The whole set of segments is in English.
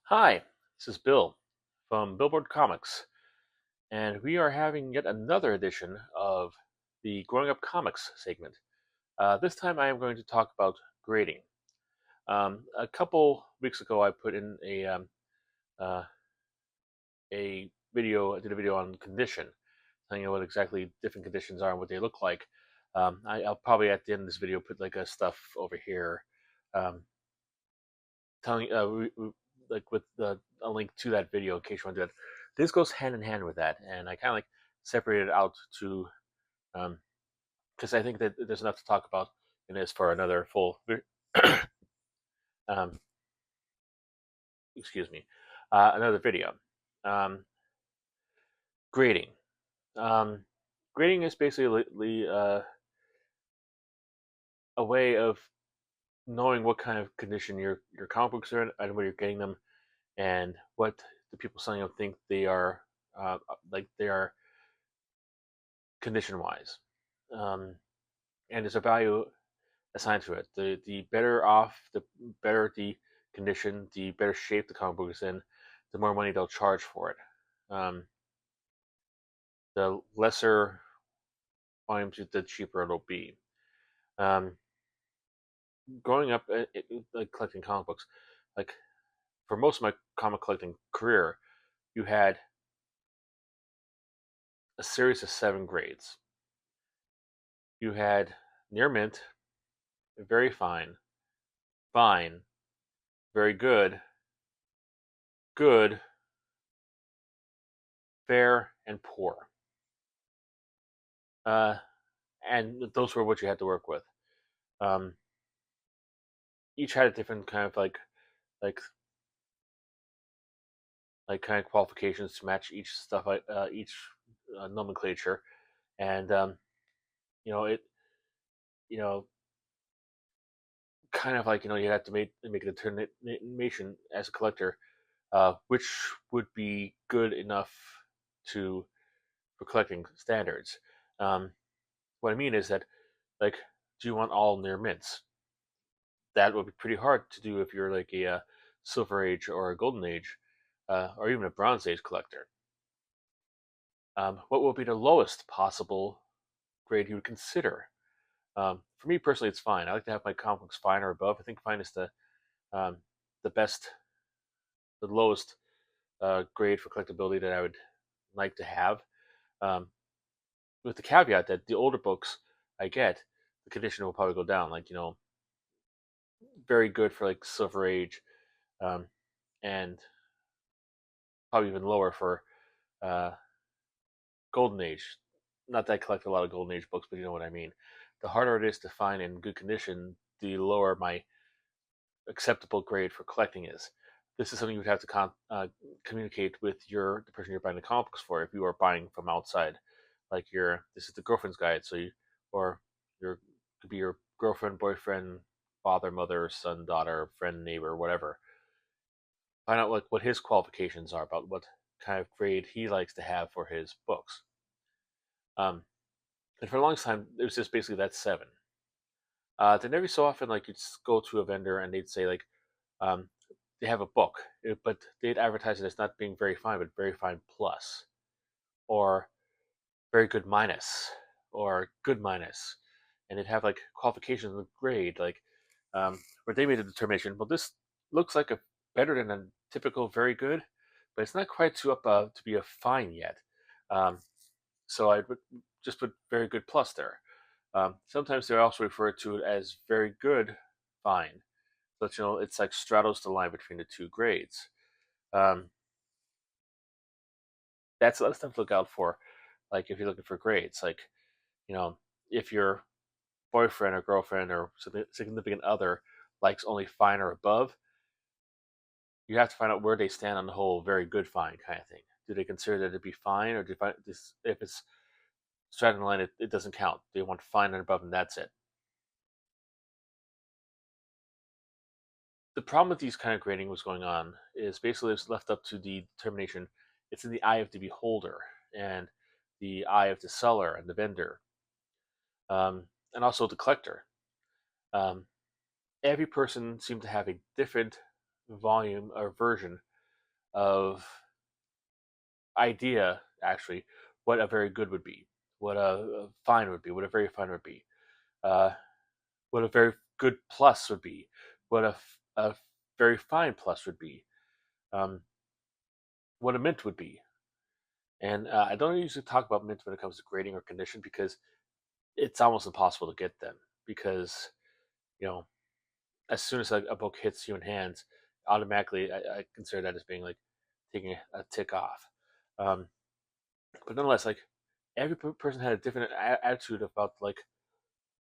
Hi, this is Bill from Billboard Comics, and we are having yet another edition of the Growing Up Comics segment. This time I am going to talk about grading. A couple weeks ago, I put in uh, a video. I did a video on condition, telling you what exactly different conditions are and what they look like. I'll probably at the end of this video put like a stuff over here, um, telling like with a link to that video in case you want to do that. This goes hand in hand with that, and I kind of like separated it out to because I think that there's enough to talk about in this for another full um, excuse me, another video. Um, grading. Um, Grading is basically a way of knowing what kind of condition your comic books are in and where you're getting them, and what the people selling them think they are, like they are condition wise. Um, and there's a value assigned to it. The better off, the better the condition, the better shape the comic book is in, the more money they'll charge for it. The lesser volumes, the cheaper it'll be. Um, Growing up, like collecting comic books, like for most of my comic collecting career, you had a series of 7 grades. You had near mint, very fine, fine, very good, good, fair, and poor. Uh, and those were what you had to work with. Um, each had a different kind of like kind of qualifications to match each stuff, each nomenclature, and it you know kind of like you have to make a determination as a collector, which would be good enough to for collecting standards. Um, what I mean is that, like, do you want all near mints? That would be pretty hard to do if you're like a Silver Age or a Golden Age, or even a Bronze Age collector. What will be the lowest possible grade you would consider? For me personally, it's fine. I like to have my comic books fine or above. I think fine is um, the best, the lowest grade for collectability that I would like to have. Um, with the caveat that the older books I get, the condition will probably go down. Like very good for like Silver Age, um, and probably even lower for uh, Golden Age. Not that I collect a lot of Golden Age books, but you know what I mean. The harder it is to find in good condition, the lower my acceptable grade for collecting is. This is something you would have to communicate with the person you're buying the comic books for if you are buying from outside. Like this is the girlfriend's guide, or your could be your girlfriend, boyfriend, father, mother, son, daughter, friend, neighbor, whatever. Find out like what his qualifications are about what kind of grade he likes to have for his books. Um, and for a long time, it was just basically that 7. Then every so often, like you'd go to a vendor and they'd say like, um, they have a book, but they'd advertise it as not being very fine, but very fine plus, or very good minus, or good minus, and they'd have like qualifications of grade, like where they made a determination. Well, this looks like a better than a typical very good, but it's not quite too up to be a fine yet. Um, so I would just put very good plus there. Sometimes they also refer to it as very good fine. So it's like straddles the line between the 2 grades. Um, that's a lot of stuff to look out for. Like if you're looking for grades, like you know, if your boyfriend or girlfriend or significant other likes only fine or above, you have to find out where they stand on the whole very good fine kind of thing. Do they consider that to be fine, or do you find this if it's straddling the line, it doesn't count? They want fine and above, and that's it. The problem with these kind of grading was going on is basically it's left up to the determination. It's in the eye of the beholder and the eye of the seller and the vendor, and also the collector. Um, every person seemed to have a different volume or version of idea, actually, what a very good would be, what a fine would be, what a very fine would be, uh, what a very good plus would be, what a very fine plus would be, um, what a mint would be. And I don't usually talk about mint when it comes to grading or condition because it's almost impossible to get them. Because, you know, as soon as a book hits human hands, automatically I consider that as being like taking a tick off. Um, but nonetheless, like every person had a different attitude about like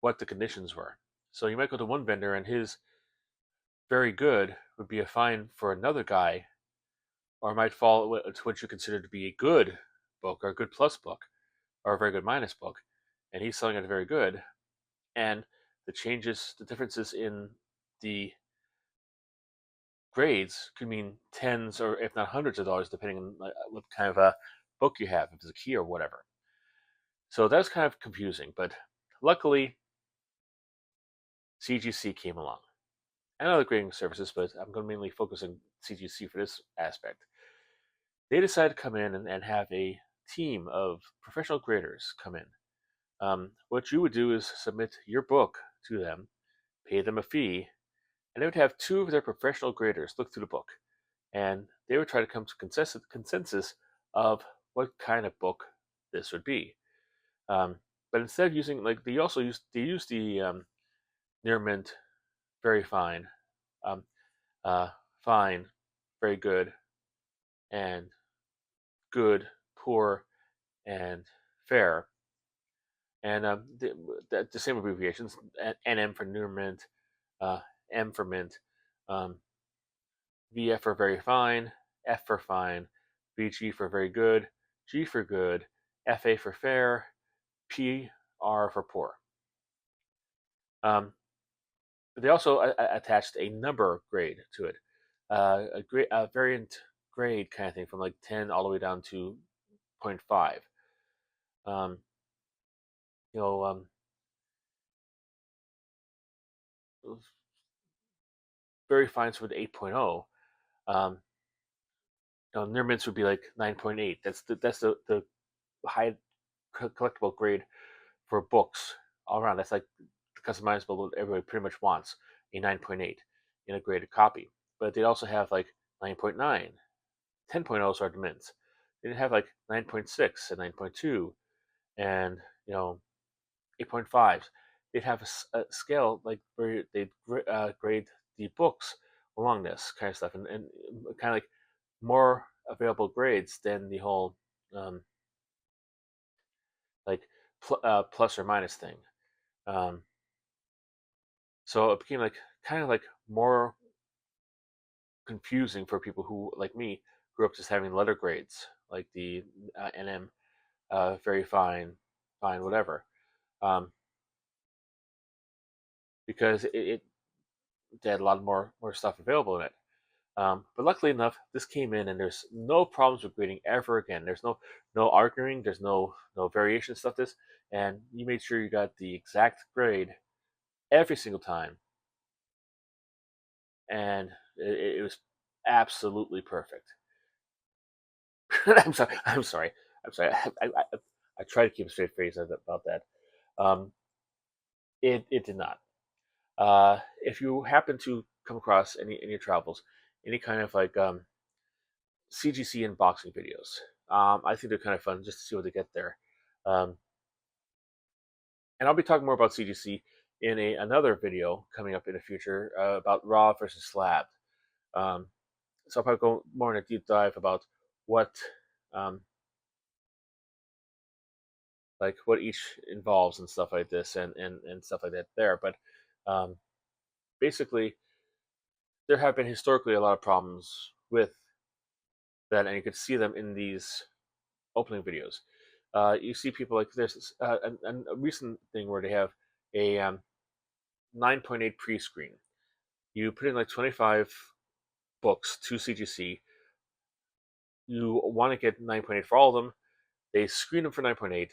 what the conditions were. So you might go to one vendor and his very good would be a fine for another guy, or might fall to what you consider to be a good book or a good plus book or a very good minus book, and he's selling it very good. And the differences in the grades could mean tens or if not hundreds of dollars, depending on what kind of a book you have, if it's a key or whatever. So that's kind of confusing, but luckily CGC came along and other grading services, but I'm going to mainly focus on CGC for this aspect. They decided to come in and have a team of professional graders come in. What you would do is submit your book to them, pay them a fee, and they would have two of their professional graders look through the book, and they would try to come to consensus of what kind of book this would be. Um, but instead of using like they use the near mint, very fine, um, uh, fine, very good, and good, poor, and fair, and the same abbreviations: NM for near mint, uh, M for mint, um, VF for very fine, F for fine, VG for very good, G for good, FA for fair, PR for poor. Um, but they also attached a number grade to it, a variant grade kind of thing from like 10 all the way down to zero point 0.5. Um, you know, very fine with 8.0. Um, near mints would be like 9.8. That's the high collectible grade for books all around. That's like customizable that everybody pretty much wants, a 9.8 in a graded copy. But they also have like 9.9, 10.0 are the mints. They have like 9.6 and 9.2 and 8.5. They'd have a scale like where they'd grade the books along this kind of stuff, and kind of like more available grades than the whole um, like plus or minus thing. Um, so it became like kind of like more confusing for people who, like me, grew up just having letter grades like the NM, very fine, fine, whatever, um, because it they had a lot more stuff available in it. But luckily enough, this came in and there's no problems with grading ever again. There's no arguing. There's no variation stuff. This and you made sure you got the exact grade every single time, and it was absolutely perfect. I'm sorry. I'm sorry. I'm sorry. I try to keep a straight face about that. Um, it did not. If you happen to come across any in your travels any kind of like CGC unboxing videos, I think they're kind of fun just to see what they get there. Um, and I'll be talking more about CGC in another video coming up in the future about raw versus slab. Um, so I'll probably go more in a deep dive about what um, like what each involves and stuff like this and stuff like that there. But um, basically, there have been historically a lot of problems with that, and you could see them in these opening videos. You see people like this, a recent thing where they have a 9.8 pre-screen. You put in like 25 books to CGC. You want to get 9.8 for all of them. They screen them for 9.8.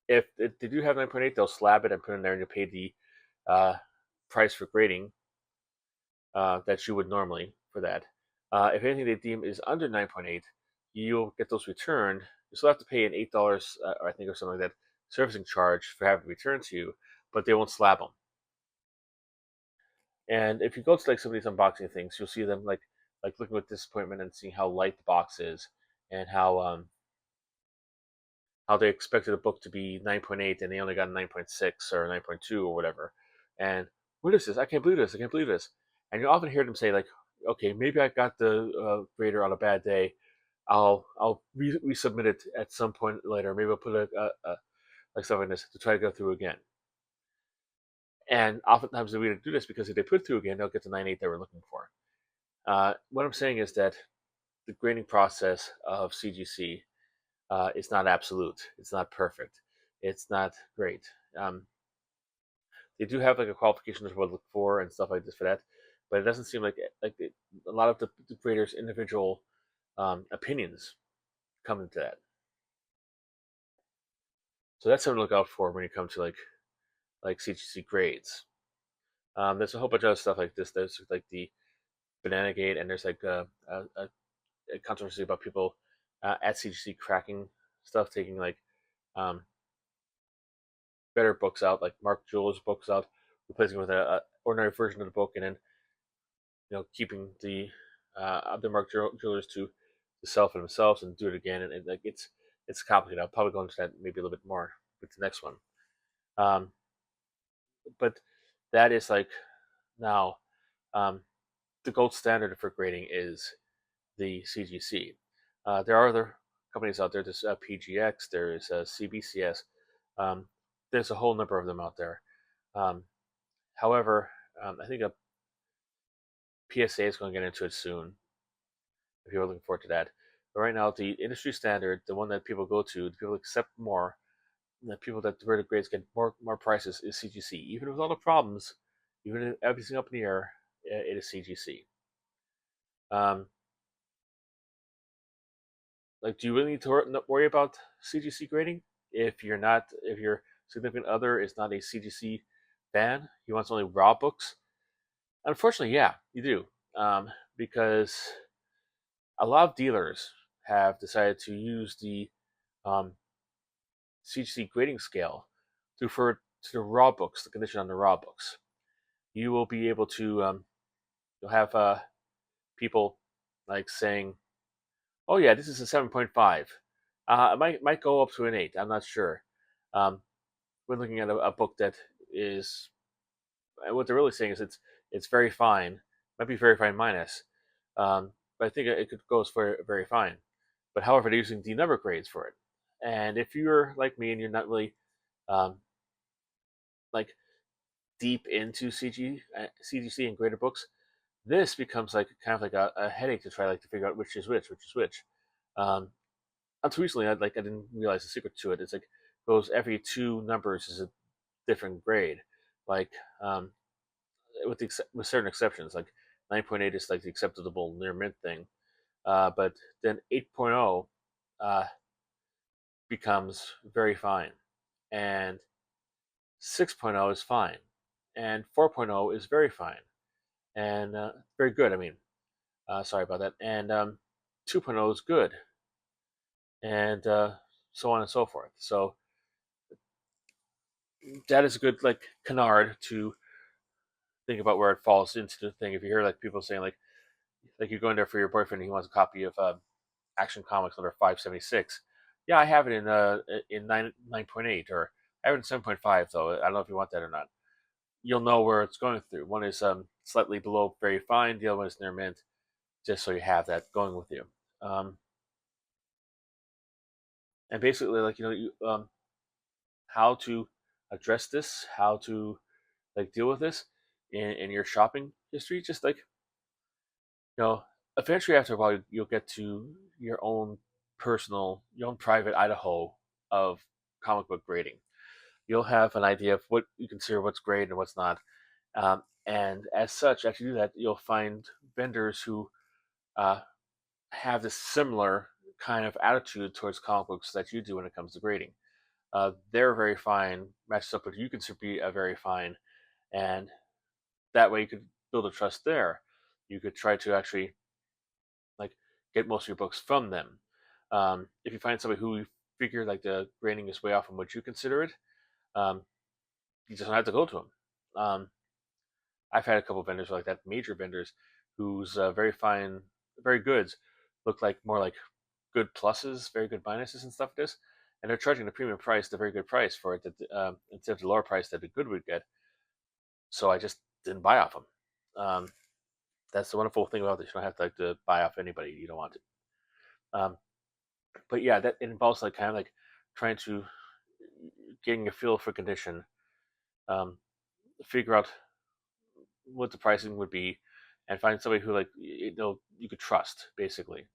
If they do have 9.8, they'll slab it and put it in there, and you pay the uh, price for grading that you would normally for that. If anything they deem is under 9.8, you'll get those returned. You still have to pay an $8, or I think, or something like that, servicing charge for having returned to you, but they won't slab them. And if you go to like some of these unboxing things, you'll see them like looking with disappointment and seeing how light the box is, and how they expected a book to be 9.8 and they only got 9.6 or 9.2 or whatever. And what is this? I can't believe this. I can't believe this. And you often hear them say like, okay, maybe I got the grader on a bad day. I'll resubmit it at some point later. Maybe I'll put a like stuff like this to try to go through again. And oftentimes they do this because if they put it through again, they'll get the 9.8 they were looking for. What I'm saying is that the grading process of CGC is not absolute. It's not perfect. It's not great. Um, they do have like a qualification of what to look for and stuff like this for that, but it doesn't seem a lot of the graders' individual opinions come into that. So that's something to look out for when you come to like CGC grades. There's a whole bunch of other stuff like this. There's like the Banana Gate, and there's like a controversy about people at CGC cracking stuff, taking like um, better books out, like Mark Jeweller's books out, replacing it with a ordinary version of the book, and then keeping the other Mark Jewellers to sell for themselves and do it again, and like it's complicated. I'll probably go into that maybe a little bit more with the next one. Um, but that is like now um, the gold standard for grading is the CGC. There are other companies out there. There's PGX, there is CBCS. Um, there's a whole number of them out there. Um, However, I think a PSA is going to get into it soon. If you're looking forward to that, but right now the industry standard, the one that people go to, the people accept more, the people that the verdict grades get more prices is CGC. Even with all the problems, even if everything up in the air, it is CGC. Um, like, do you really need to worry about CGC grading if your significant other is not a CGC fan? He wants only raw books. Unfortunately, yeah, you do, because a lot of dealers have decided to use the um, CGC grading scale to refer to the raw books, the condition on the raw books. You will be able to, you'll have people like saying, "Oh yeah, this is a 7.5. It might go up to an 8. I'm not sure." Um, when looking at a book that is, what they're really saying is it's very fine, might be very fine minus, but I think it could go as very fine. But however, they're using D number grades for it. And if you're like me and you're not really um, like deep into CGC and graded books, this becomes like kind of like a headache to try like to figure out which is which. Um, Until recently, I didn't realize the secret to it. It's like goes every two numbers is a different grade, like um, with certain exceptions. Like 9.8 is like the acceptable near mint thing, but then 8.0 becomes very fine, and 6.0 is fine, and 4.0 is very fine, and very good. I mean, sorry about that. And 2.0 is good, and so on and so forth. So that is a good like canard to think about where it falls into the thing. If you hear like people saying like you go in there for your boyfriend and he wants a copy of Action Comics number 576. Yeah, I have it in 9.8, or I have it in 7.5 though. I don't know if you want that or not. You'll know where it's going through. One is slightly below very fine. The other one is near mint. Just so you have that going with you. Um, and basically, like how to address this, how to like deal with this in your shopping history. Just like you know, eventually after a while, you'll get to your own personal, your own private Idaho of comic book grading. You'll have an idea of what you consider what's great and what's not. And as such, after you do that, you'll find vendors who uh, have this similar kind of attitude towards comic books that you do when it comes to grading. They're very fine, matches up with you consider to be a very fine, and that way you could build a trust there. You could try to actually get most of your books from them. If you find somebody who you figure like the grading is way off from what you consider it, um, you just don't have to go to them. I've had a couple of vendors like that, major vendors, whose very fine, very goods look like more like good pluses, very good minuses and stuff like this, and they're charging the premium price, the very good price for it, that instead of the lower price that the good would get. So I just didn't buy off them. Um, that's the wonderful thing about this. You don't have to buy off anybody you don't want to. But yeah, that it involves like kind of like trying to getting a feel for condition, um, figure out what the pricing would be, and find somebody who like you could trust basically.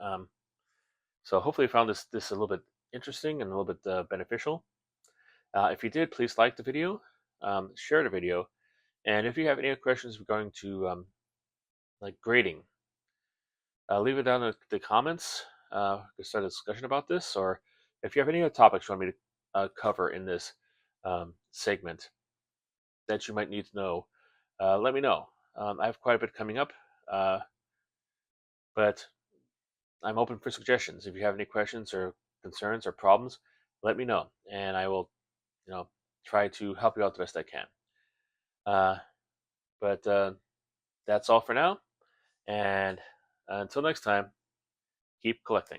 Um, so hopefully you found this a little bit interesting and a little bit beneficial. If you did, please like the video, share the video, and if you have any questions regarding to like grading, leave it down in the comments. To start a discussion about this, or if you have any other topics you want me to cover in this segment that you might need to know, let me know. I have quite a bit coming up, but I'm open for suggestions. If you have any questions or concerns or problems, let me know, and I will, try to help you out the best I can. But that's all for now, and until next time, keep collecting.